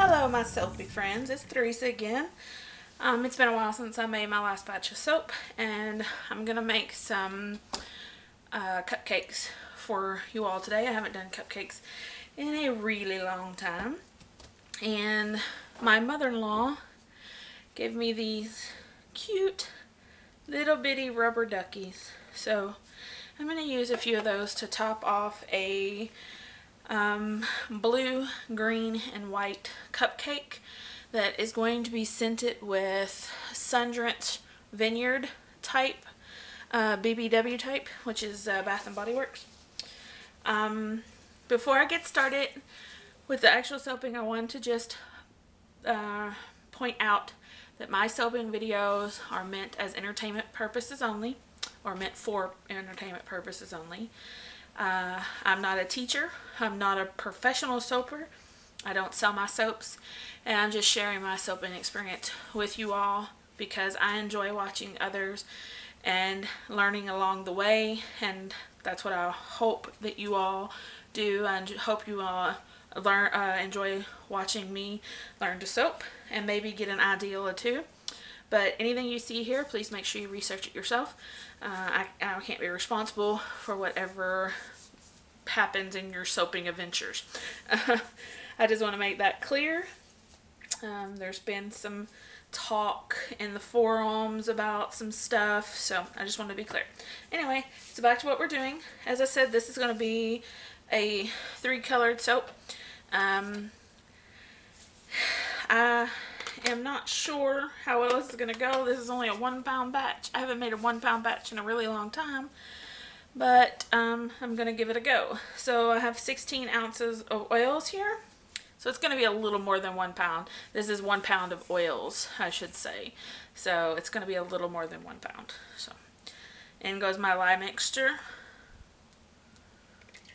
Hello my soapy friends, it's Teresa again. It's been a while since I made my last batch of soap, and I'm gonna make some cupcakes for you all today. I haven't done cupcakes in a really long time, and my mother-in-law gave me these cute little bitty rubber duckies, so I'm gonna use a few of those to top off a blue, green, and white cupcake that is going to be scented with Sundrenched Vineyard type, BBW type, which is Bath and Body Works. Before I get started with the actual soaping, I want to just point out that my soaping videos are meant as entertainment purposes only, or meant for entertainment purposes only. I'm not a teacher. I'm not a professional soaper. I don't sell my soaps, and I'm just sharing my soaping experience with you all because I enjoy watching others and learning along the way, and that's what I hope that you all do. I hope you all enjoy watching me learn to soap and maybe get an idea or two. But anything you see here, please make sure you research it yourself. I can't be responsible for whatever happens in your soaping adventures. I just want to make that clear. There's been some talk in the forums about some stuff, so I just want to be clear. Anyway, so back to what we're doing. As I said, this is going to be a 3-colored soap. I am not sure how well this is going to go. This is only a 1-pound batch. I haven't made a 1-pound batch in a really long time, but I'm going to give it a go. So I have 16 ounces of oils here. So it's going to be a little more than 1 pound. This is 1 pound of oils, I should say. So it's going to be a little more than 1 pound. So in goes my lye mixture.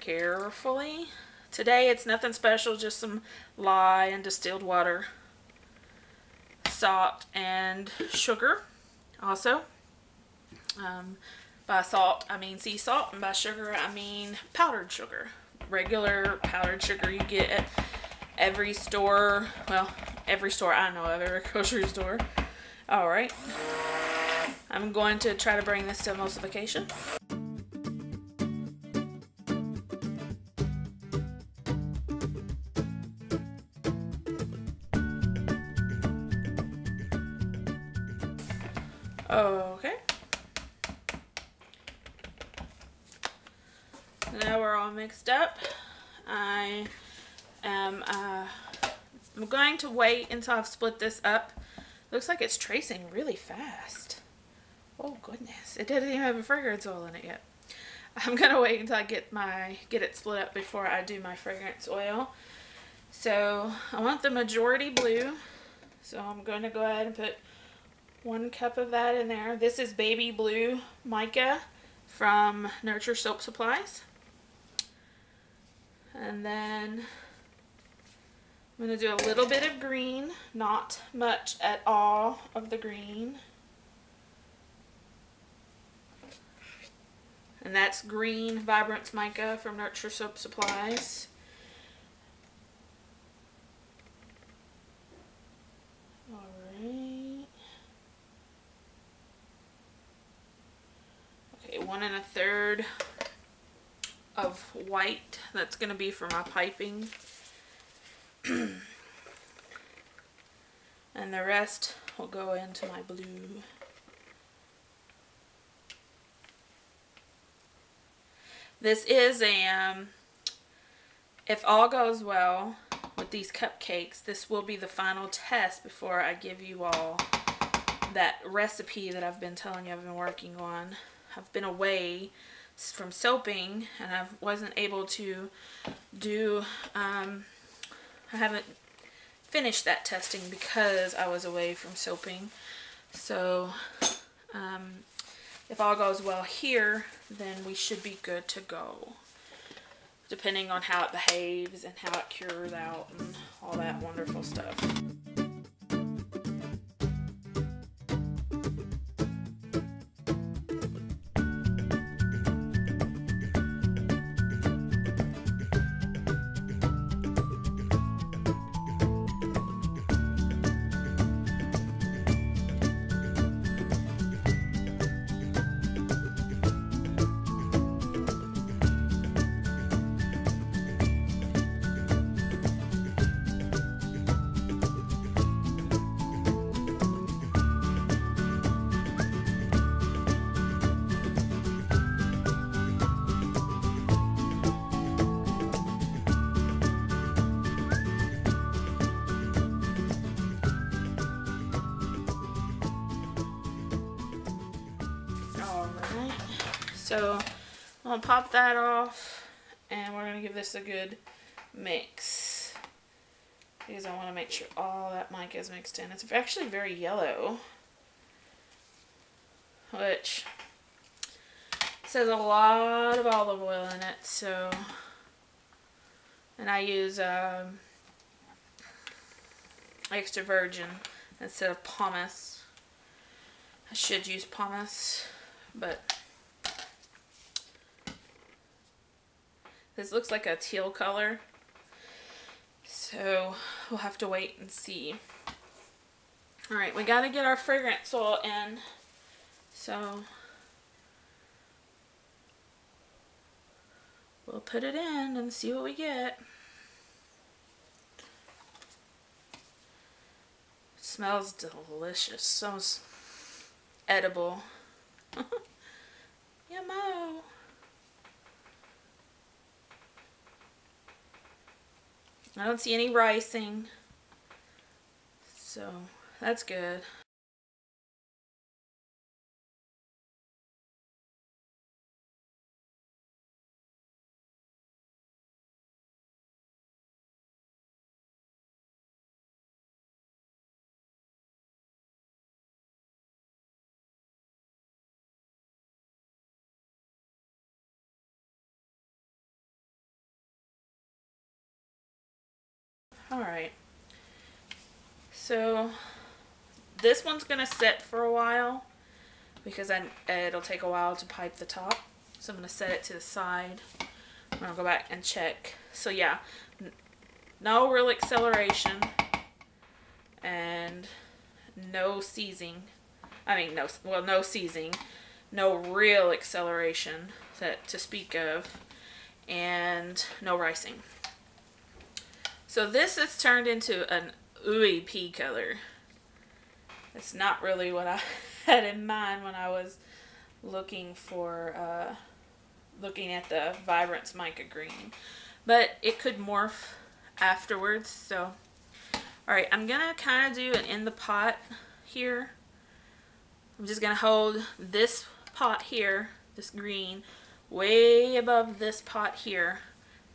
Carefully. Today it's nothing special, just some lye and distilled water, salt, and sugar. Also, by salt I mean sea salt, and by sugar I mean powdered sugar. Regular powdered sugar you get at every store, well, every store I know of, every grocery store. Alright, I'm going to try to bring this to emulsification. Okay. Now we're all mixed up. I'm going to wait until I've split this up. Looks like it's tracing really fast. Oh goodness, it doesn't even have a fragrance oil in it yet. I'm gonna wait until I get it split up before I do my fragrance oil. So I want the majority blue, so I'm going to go ahead and put 1 cup of that in there. This is baby blue mica from Nurture Soap Supplies. And then I'm going to do a little bit of green, not much at all of the green. And that's green Vibrance Mica from Nurture Soap Supplies. Alright. Okay, 1 1/3 of white. That's going to be for my piping. And the rest will go into my blue. This is a, if all goes well with these cupcakes, this will be the final test before I give you all that recipe that I've been telling you I've been working on. I've been away from soaping, and I wasn't able to do, I haven't finished that testing because I was away from soaping. So if all goes well here, then we should be good to go, depending on how it behaves and how it cures out and all that wonderful stuff. So I'm going to pop that off, and we're going to give this a good mix, because I want to make sure all that mica is mixed in. It's actually very yellow, which says a lot of olive oil in it. So, and I use extra virgin instead of pumice. I should use pumice, but this looks like a teal color, so we'll have to wait and see. Alright, we gotta get our fragrance oil in, so we'll put it in and see what we get. It smells delicious, smells edible. Yummo. I don't see any ricing, so that's good. Alright, so this one's going to sit for a while because it'll take a while to pipe the top. So I'm going to set it to the side. I'm going to go back and check. So yeah, no real acceleration and no seizing. No seizing, no real acceleration to speak of, and no ricing. So this is turned into an ooey pea color. It's not really what I had in mind when I was looking at the Vibrance Mica Green. But it could morph afterwards. So, alright, I'm going to kind of do an in the pot here. I'm just going to hold this pot here, this green, way above this pot here,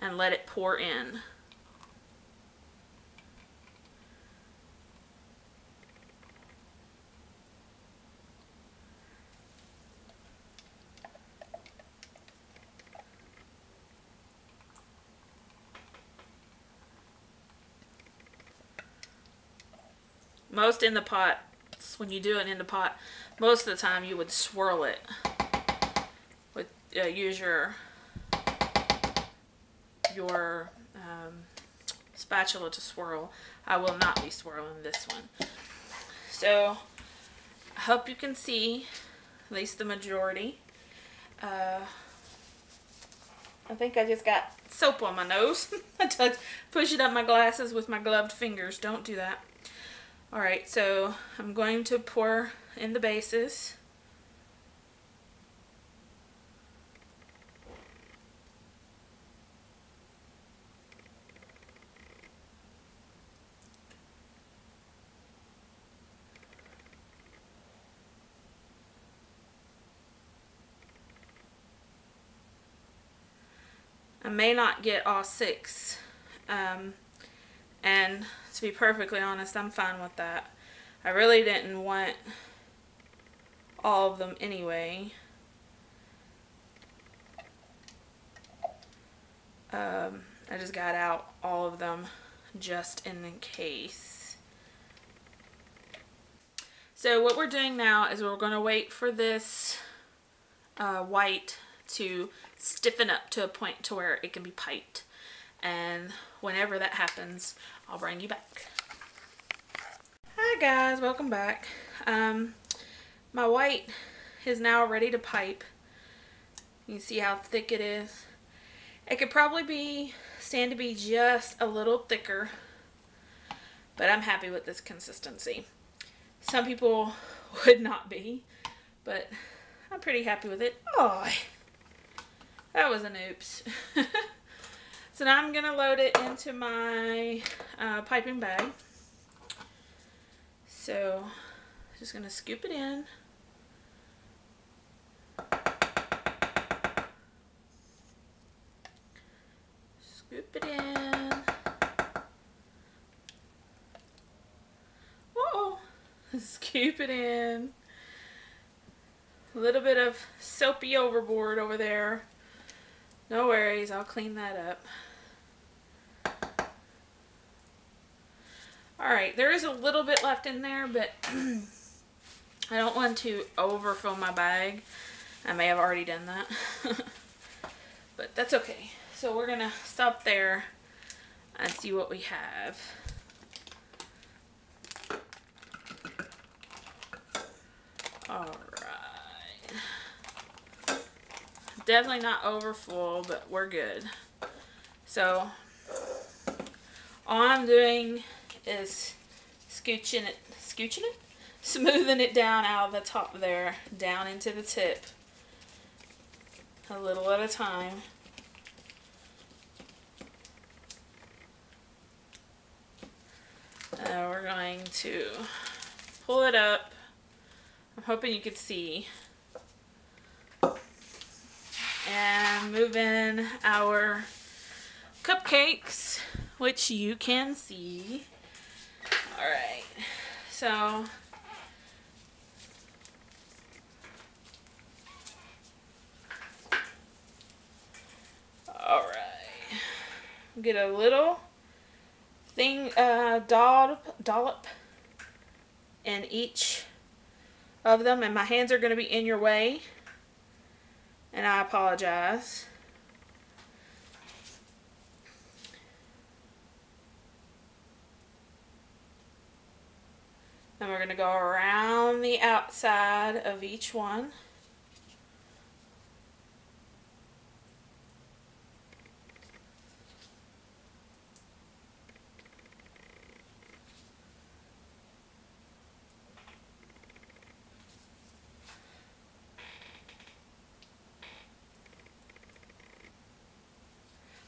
and let it pour in. Most in the pot, when you do it in the pot, most of the time you would swirl it. Use your spatula to swirl. I will not be swirling this one. So I hope you can see at least the majority. I think I just got soap on my nose. I push it up my glasses with my gloved fingers. Don't do that. Alright, so I'm going to pour in the bases. I may not get all 6. And to be perfectly honest, I'm fine with that. I really didn't want all of them anyway. I just got out all of them just in case. So what we're doing now is we're going to wait for this white to stiffen up to a point to where it can be piped. And whenever that happens, I'll bring you back. Hi guys, welcome back. My white is now ready to pipe. You can see how thick it is. It could probably stand to be just a little thicker, but I'm happy with this consistency. Some people would not be, but I'm pretty happy with it. Oh, that was an oops. So now I'm going to load it into my piping bag. So just going to scoop it in. it in. Uh-oh. Scoop it in. A little bit of soapy overboard over there. No worries, I'll clean that up. Alright, there is a little bit left in there, but I don't want to overfill my bag. I may have already done that. But that's okay. So we're going to stop there and see what we have. Alright. Definitely not over full, but we're good. So all I'm doing is smoothing it down out of the top there, down into the tip, a little at a time. We're going to pull it up. I'm hoping you could see. And move in our cupcakes, which you can see. Alright, so alright, get a little thing, dollop in each of them, and my hands are going to be in your way, and I apologize. And we're going to go around the outside of each one.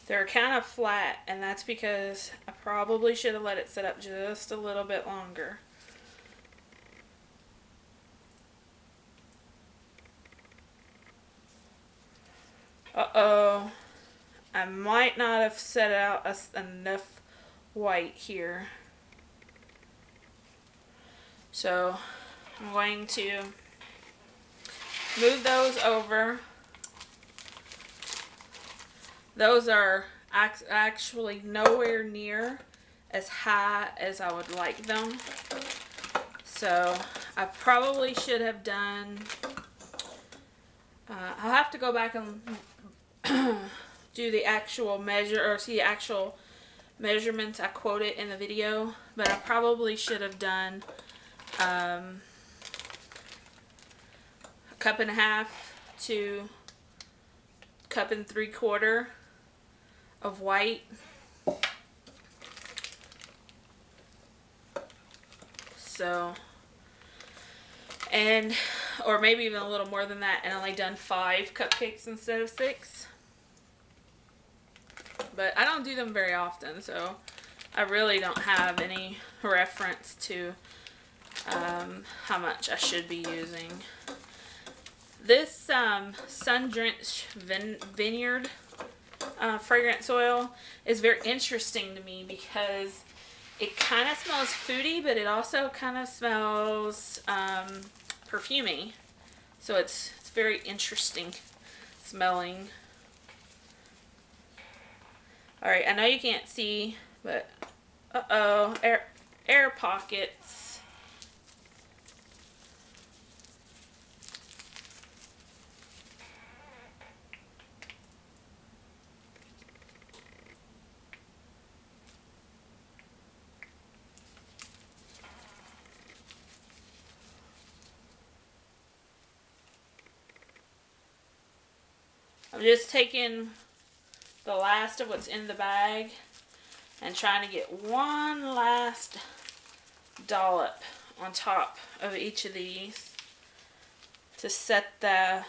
They're kind of flat, and that's because I probably should have let it sit up just a little bit longer. Uh-oh, I might not have set out enough white here. So I'm going to move those over. Those are actually nowhere near as high as I would like them. So I probably should have done, I'll have to go back and do the actual measure, or see the actual measurements I quoted in the video, but I probably should have done a 1.5 cups to 1 3/4 cups of white. So, and, or maybe even a little more than that, and only done 5 cupcakes instead of 6. But I don't do them very often, so I really don't have any reference to how much I should be using. This Sundrenched Vineyard fragrance oil is very interesting to me because it kind of smells foody, but it also kind of smells perfumey. So it's very interesting smelling. Alright, I know you can't see, but uh-oh, air pockets. I'm just taking the last of what's in the bag and trying to get one last dollop on top of each of these to set the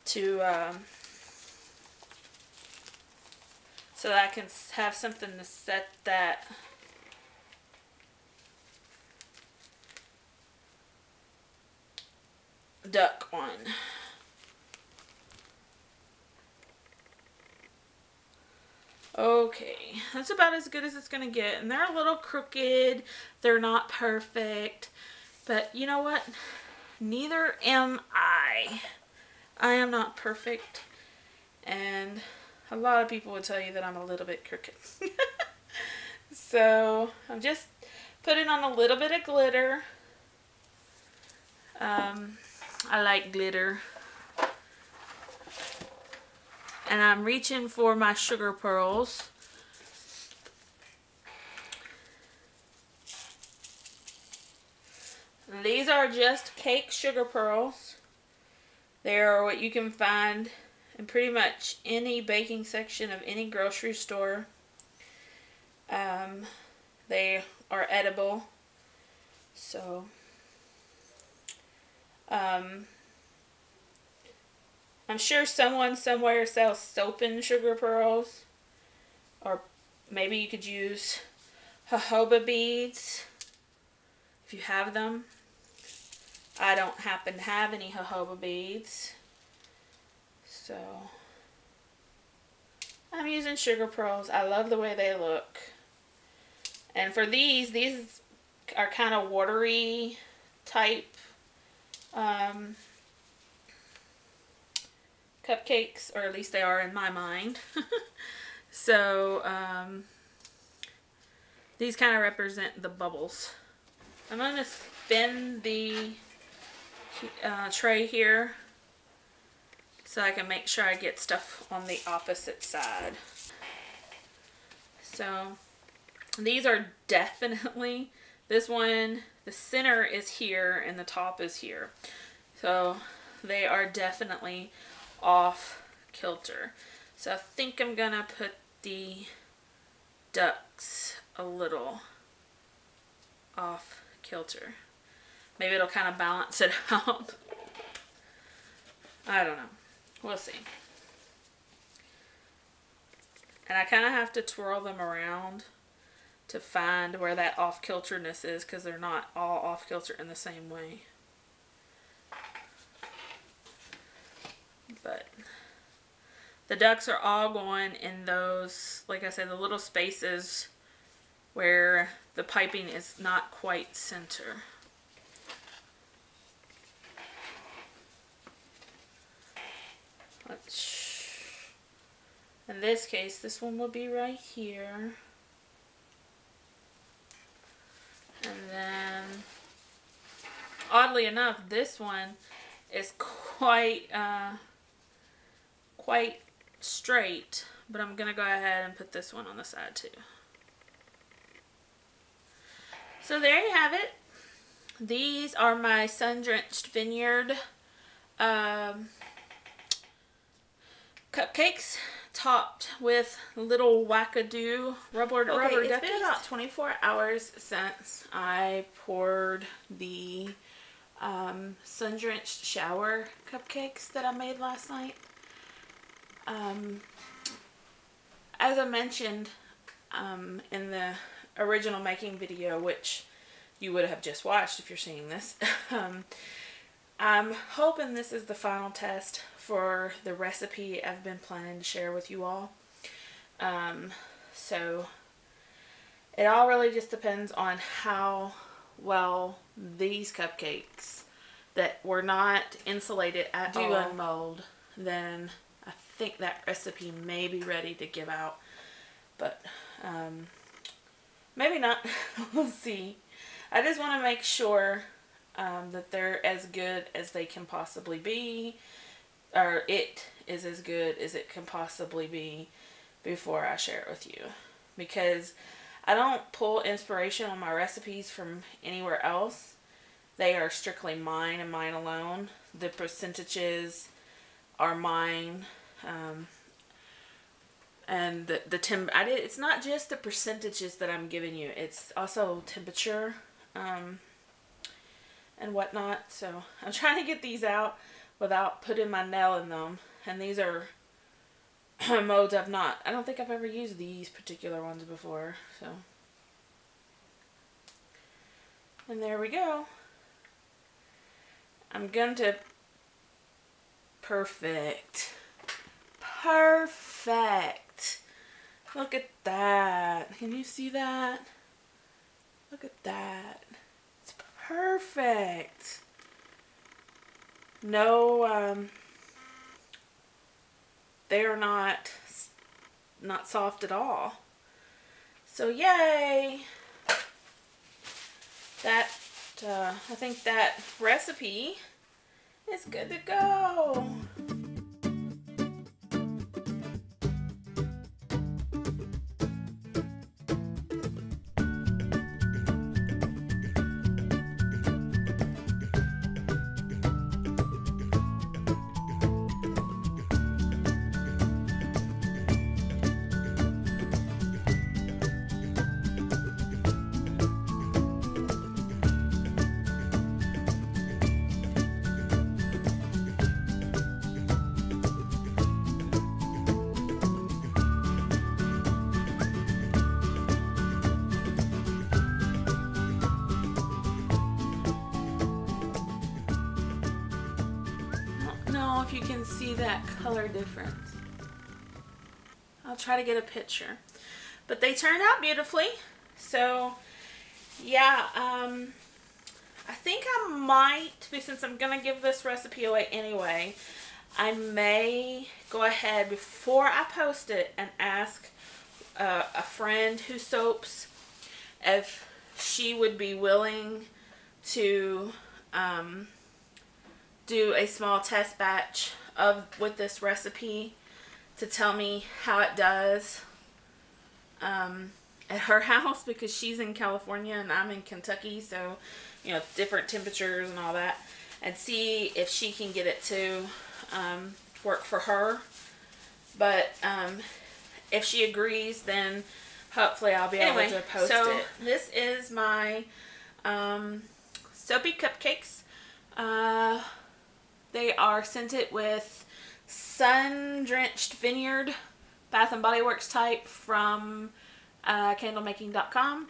so that I can have something to set that duck on. Okay, that's about as good as it's gonna get. And they're a little crooked. They're not perfect. But you know what? Neither am I. I am not perfect. And a lot of people would tell you that I'm a little bit crooked. So I'm just putting on a little bit of glitter. I like glitter. And I'm reaching for my sugar pearls. These are just cake sugar pearls. They are what you can find in pretty much any baking section of any grocery store. They are edible. So, I'm sure someone somewhere sells soap and sugar pearls. Or maybe you could use jojoba beads if you have them. I don't happen to have any jojoba beads. So, I'm using sugar pearls. I love the way they look. And for these are kind of watery type cupcakes, or at least they are in my mind. So these kind of represent the bubbles. I'm going to spin the tray here so I can make sure I get stuff on the opposite side. So these are definitely, this one, the center is here and the top is here. So they are definitely off kilter. So I think I'm gonna put the ducks a little off kilter. Maybe it'll kind of balance it out. I don't know. We'll see. And I kind of have to twirl them around to find where that off-kilterness is, because they're not all off-kilter in the same way. But the ducks are all going in those, like I said, the little spaces where the piping is not quite center. In this case, this one will be right here. And then, oddly enough, this one is quite straight, but I'm gonna go ahead and put this one on the side too. So there you have it. These are my Sundrenched Vineyard cupcakes, topped with little wackadoo rubber duckies. It's been about 24 hours since I poured the Sundrenched shower cupcakes that I made last night. As I mentioned in the original making video, which you would have just watched if you're seeing this, I'm hoping this is the final test for the recipe I've been planning to share with you all. So it all really just depends on how well these cupcakes that were not insulated at all do unmold. Then I think that recipe may be ready to give out, but maybe not. We'll see. I just want to make sure that they're as good as they can possibly be, or it is as good as it can possibly be before I share it with you. Because I don't pull inspiration on my recipes from anywhere else. They are strictly mine and mine alone. The percentages are mine. And it's not just the percentages that I'm giving you. It's also temperature and whatnot. So I'm trying to get these out without putting my nail in them. And these are modes I don't think I've ever used these particular ones before. So, and there we go. I'm going to perfect. Look at that. Can you see that? Look at that. It's perfect. No, they're not soft at all. So yay. That, I think that recipe is good to go. If you can see that color difference. I'll try to get a picture. But they turned out beautifully. So yeah, I think I might, since I'm gonna give this recipe away anyway, I may go ahead before I post it and ask a friend who soaps if she would be willing to do a small test batch with this recipe to tell me how it does at her house, because she's in California and I'm in Kentucky, so you know, different temperatures and all that, and see if she can get it to work for her. But if she agrees, then hopefully I'll be able to post it. This is my soapy cupcakes. They are scented with Sundrenched Vineyard Bath and Body Works type from candlemaking.com.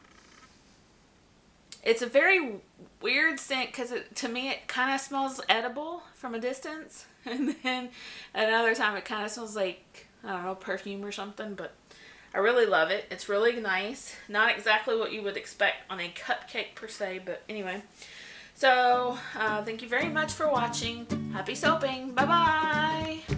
It's a very weird scent because to me it kind of smells edible from a distance, and then another time it kind of smells like, I don't know, perfume or something, but I really love it. It's really nice. Not exactly what you would expect on a cupcake per se, but anyway. So, thank you very much for watching. Happy soaping. Bye-bye.